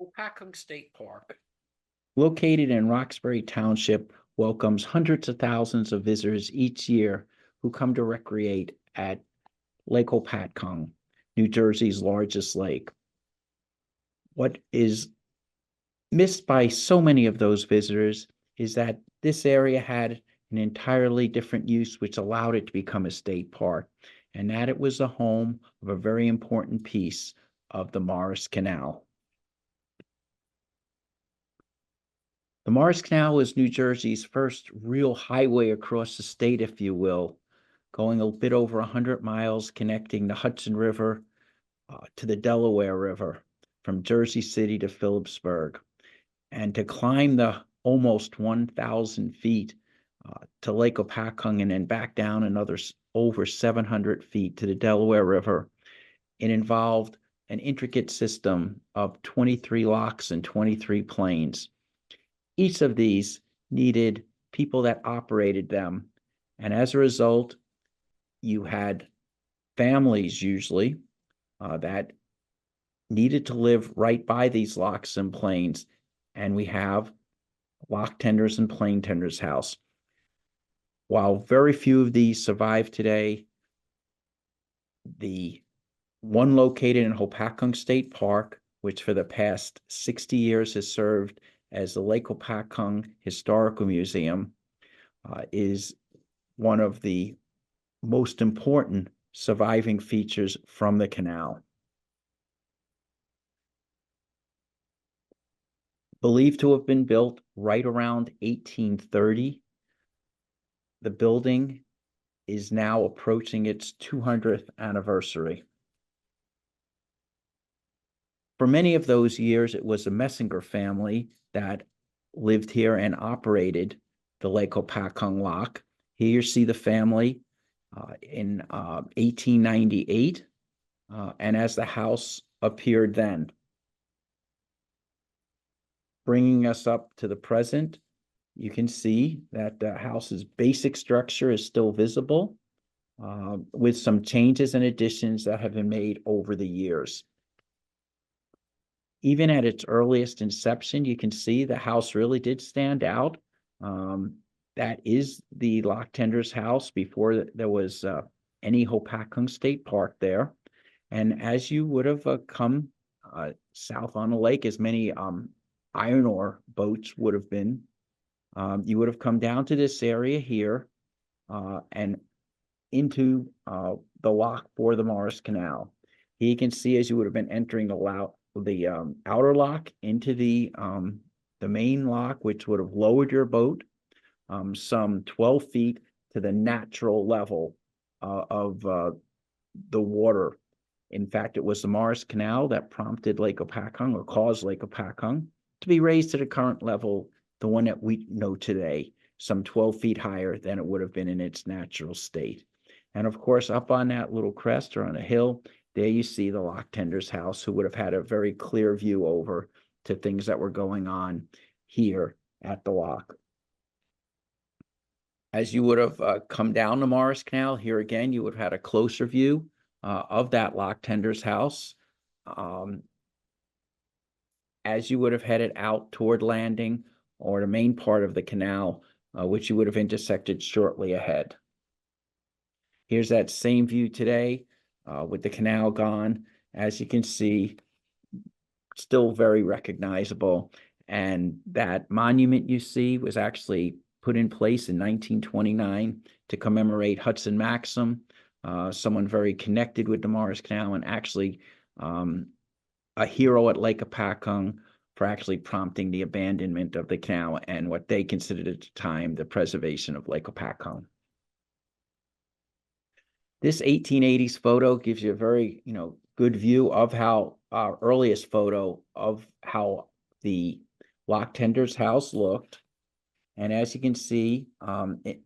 Hopakong State Park, located in Roxbury Township, welcomes hundreds of thousands of visitors each year who come to recreate at Lake Hopatcong, New Jersey's largest lake. What is missed by so many of those visitors is that this area had an entirely different use, which allowed it to become a state park, and that it was the home of a very important piece of the Morris Canal. The Morris Canal was New Jersey's first real highway across the state, if you will, going a bit over 100 miles, connecting the Hudson River to the Delaware River from Jersey City to Phillipsburg. And to climb the almost 1,000 feet to Lake Hopatcong and then back down another over 700 feet to the Delaware River, it involved an intricate system of 23 locks and 23 planes. Each of these needed people that operated them. And as a result, you had families usually that needed to live right by these locks and planes. And we have lock tenders and plane tenders house. While very few of these survive today, the one located in Hopatcong State Park, which for the past 60 years has served as the Lake Hopatcong Historical Museum, is one of the most important surviving features from the canal. Believed to have been built right around 1830, the building is now approaching its 200th anniversary. For many of those years, it was the Messinger family that lived here and operated the Lake Hopatcong Lock. Here you see the family in 1898, and as the house appeared then. Bringing us up to the present, you can see that the house's basic structure is still visible, with some changes and additions that have been made over the years. Even at its earliest inception, you can see the house really did stand out. That is the lock tender's house before there was any Hopatcong State Park there. And as you would have come south on the lake, as many iron ore boats would have been, you would have come down to this area here and into the lock for the Morris Canal. Here you can see as you would have been entering the outer lock into the main lock, which would have lowered your boat some 12 feet to the natural level of the water. In fact, it was the Morris Canal that prompted Lake Hopatcong, or caused Lake Hopatcong, to be raised to the current level, the one that we know today, some 12 feet higher than it would have been in its natural state. And of course, up on that little crest or on a hill, there you see the lock tender's house, who would have had a very clear view over to things that were going on here at the lock. As you would have come down the Morris Canal, here again, you would have had a closer view of that lock tender's house. As you would have headed out toward landing or the main part of the canal, which you would have intersected shortly ahead. Here's that same view today with the canal gone. As you can see, still very recognizable. And that monument you see was actually put in place in 1929 to commemorate Hudson Maxim, someone very connected with the Morris Canal, and actually a hero at Lake Hopatcong for actually prompting the abandonment of the canal and what they considered at the time the preservation of Lake Hopatcong. This 1880s photo gives you a very, good view of how our earliest photo of how the lock tender's house looked. And as you can see,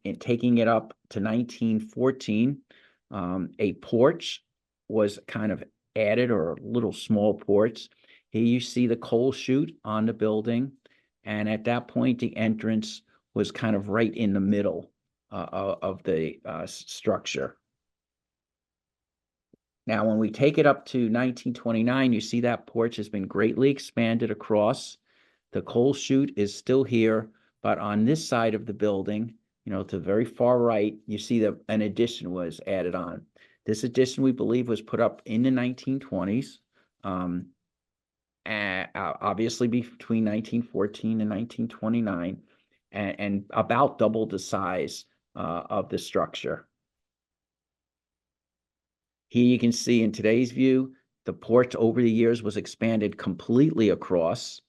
in taking it up to 1914, a porch was kind of added, or a little small porch. Here you see the coal chute on the building. And at that point, the entrance was kind of right in the middle of the structure. Now, when we take it up to 1929, you see that porch has been greatly expanded across. The coal chute is still here, but on this side of the building, to the very far right, you see that an addition was added on. This addition, we believe, was put up in the 1920s, obviously between 1914 and 1929, and about double the size of the structure. Here you can see in today's view, the porch over the years was expanded completely across,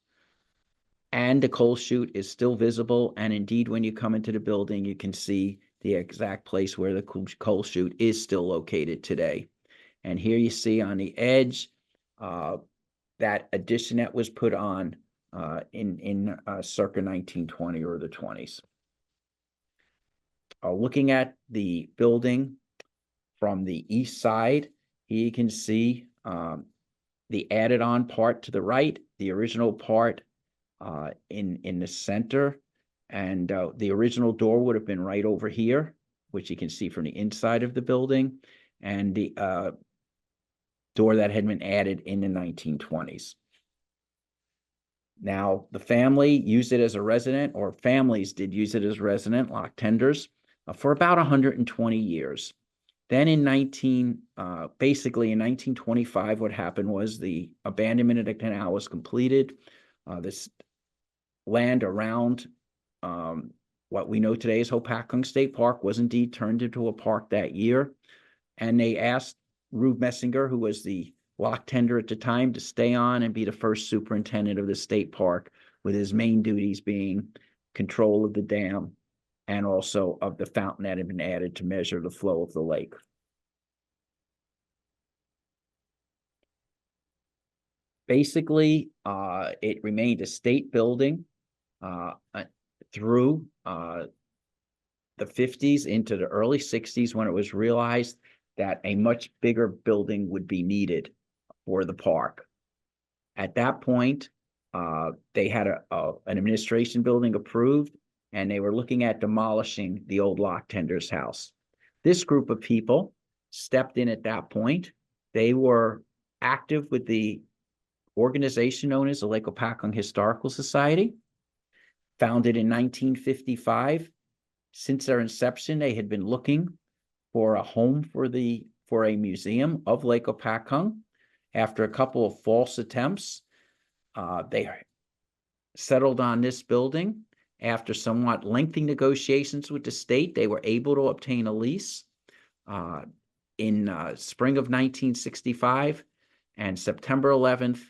and the coal chute is still visible. And indeed, when you come into the building, you can see the exact place where the coal chute is still located today. And here you see on the edge that addition that was put on in circa 1920 or the 20s. Looking at the building from the east side, here you can see the added on part to the right, the original part in the center, and the original door would have been right over here, which you can see from the inside of the building, and the door that had been added in the 1920s. Now, the family used it as a resident, or families did use it as resident, lock tenders, for about 120 years. Then basically in 1925, what happened was the abandonment of the canal was completed. This land around what we know today as Hopatcong State Park was indeed turned into a park that year. And they asked Rube Messinger, who was the lock tender at the time, to stay on and be the first superintendent of the state park, with his main duties being control of the dam and also of the fountain that had been added to measure the flow of the lake. Basically, it remained a state building through the 50s into the early 60s, when it was realized that a much bigger building would be needed for the park. At that point, they had an administration building approved, and they were looking at demolishing the old lock tender's house. This group of people stepped in at that point. They were active with the organization known as the Lake Hopatcong Historical Society, founded in 1955. Since their inception, they had been looking for a home for a museum of Lake Hopatcong. After a couple of false attempts, they settled on this building. After somewhat lengthy negotiations with the state, they were able to obtain a lease in spring of 1965, and September 11th,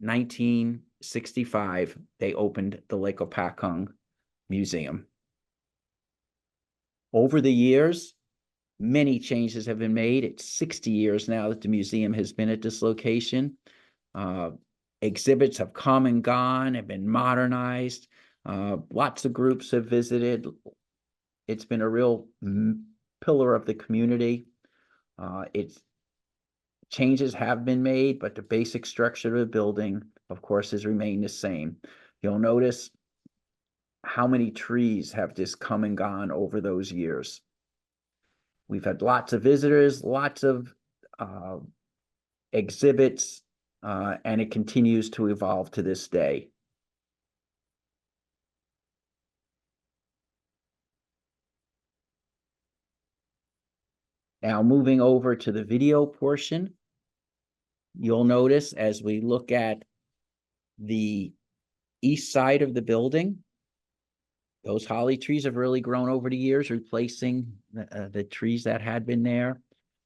1965, they opened the Lake Hopatcong Museum. Over the years, many changes have been made. It's 60 years now that the museum has been at this location. Exhibits have come and gone, have been modernized. Lots of groups have visited. It's been a real pillar of the community. Changes have been made, but the basic structure of the building, of course, has remained the same. You'll notice how many trees have just come and gone over those years. We've had lots of visitors, lots of exhibits, and it continues to evolve to this day. Now, moving over to the video portion, you'll notice as we look at the east side of the building, those holly trees have really grown over the years, replacing the trees that had been there.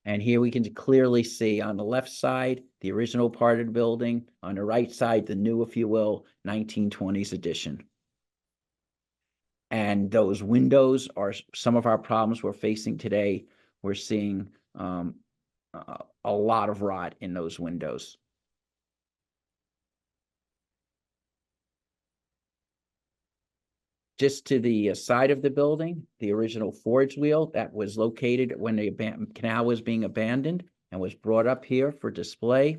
And here we can clearly see on the left side, the original part of the building, on the right side, the new, if you will, 1920s addition. And those windows are some of our problems we're facing today. We're seeing a lot of rot in those windows. Just to the side of the building, the original forge wheel that was located when the canal was being abandoned and was brought up here for display.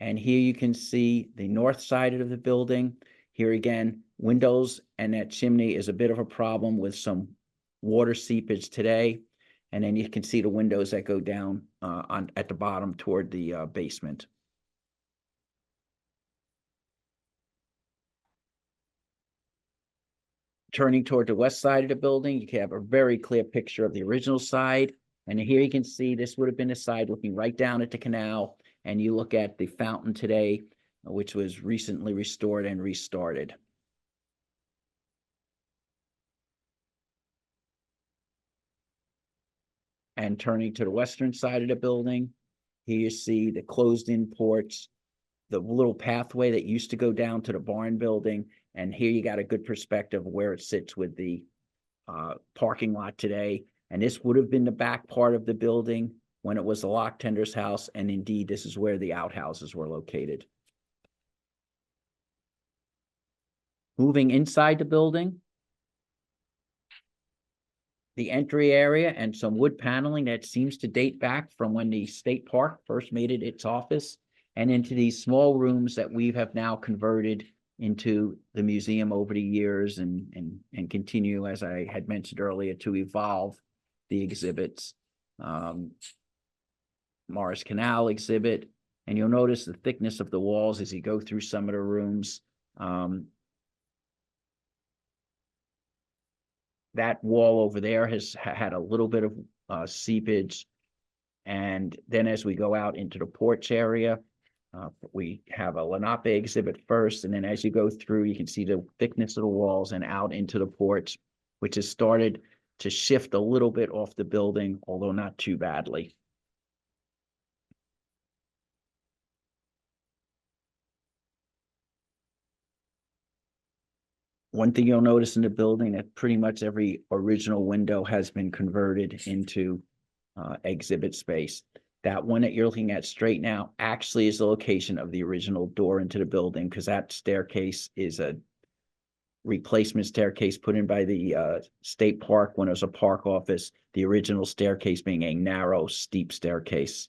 And here you can see the north side of the building. Here again, windows and that chimney is a bit of a problem with some water seepage today. And then you can see the windows that go down at the bottom toward the basement. Turning toward the west side of the building, you can have a very clear picture of the original side. And here you can see this would have been the side looking right down at the canal. And you look at the fountain today, which was recently restored and restarted. And turning to the western side of the building, here you see the closed-in porch, the little pathway that used to go down to the barn building. And here you got a good perspective of where it sits with the parking lot today. And this would have been the back part of the building when it was the lock tender's house. And indeed, this is where the outhouses were located. Moving inside the building, the entry area and some wood paneling that seems to date back from when the state park first made it its office, and into these small rooms that we have now converted into the museum over the years and continue, as I had mentioned earlier, to evolve the exhibits. Morris Canal exhibit, and you'll notice the thickness of the walls as you go through some of the rooms. That wall over there has had a little bit of seepage. And then as we go out into the porch area, we have a Lenape exhibit first. And then as you go through, you can see the thickness of the walls and out into the porch, which has started to shift a little bit off the building, although not too badly. One thing you'll notice in the building that pretty much every original window has been converted into exhibit space. That one that you're looking at straight now actually is the location of the original door into the building, because that staircase is a replacement staircase put in by the state park when it was a park office, the original staircase being a narrow, steep staircase.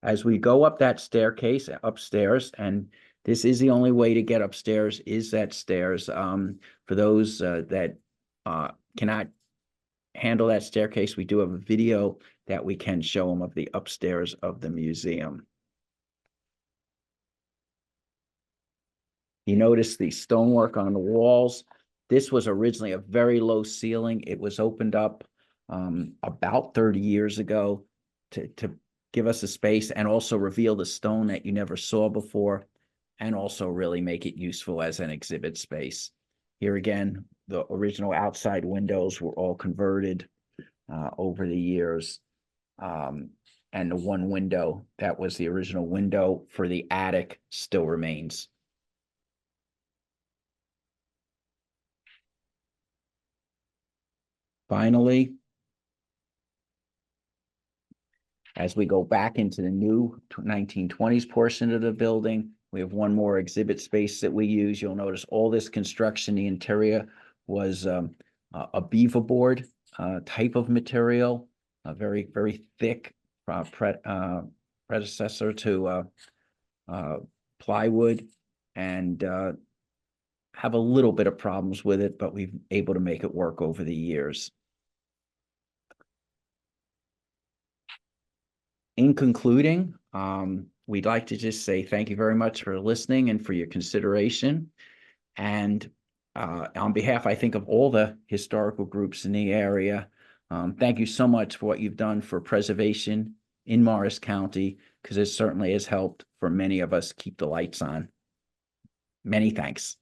As we go up that staircase upstairs, and this is the only way to get upstairs, is that stairs. For those that cannot handle that staircase, we do have a video that we can show them of the upstairs of the museum. You notice the stonework on the walls. This was originally a very low ceiling. It was opened up about 30 years ago to give us a space and also reveal the stone that you never saw before, and also really make it useful as an exhibit space. Here again, the original outside windows were all converted over the years. And the one window that was the original window for the attic still remains. Finally, as we go back into the new 1920s portion of the building, we have one more exhibit space that we use. You'll notice all this construction, the interior was a beaver board type of material, a very, very thick predecessor to plywood, and have a little bit of problems with it, but we've been able to make it work over the years. In concluding, we'd like to just say thank you very much for listening and for your consideration. And on behalf, I think, of all the historical groups in the area, thank you so much for what you've done for preservation in Morris County, because it certainly has helped for many of us keep the lights on. Many thanks.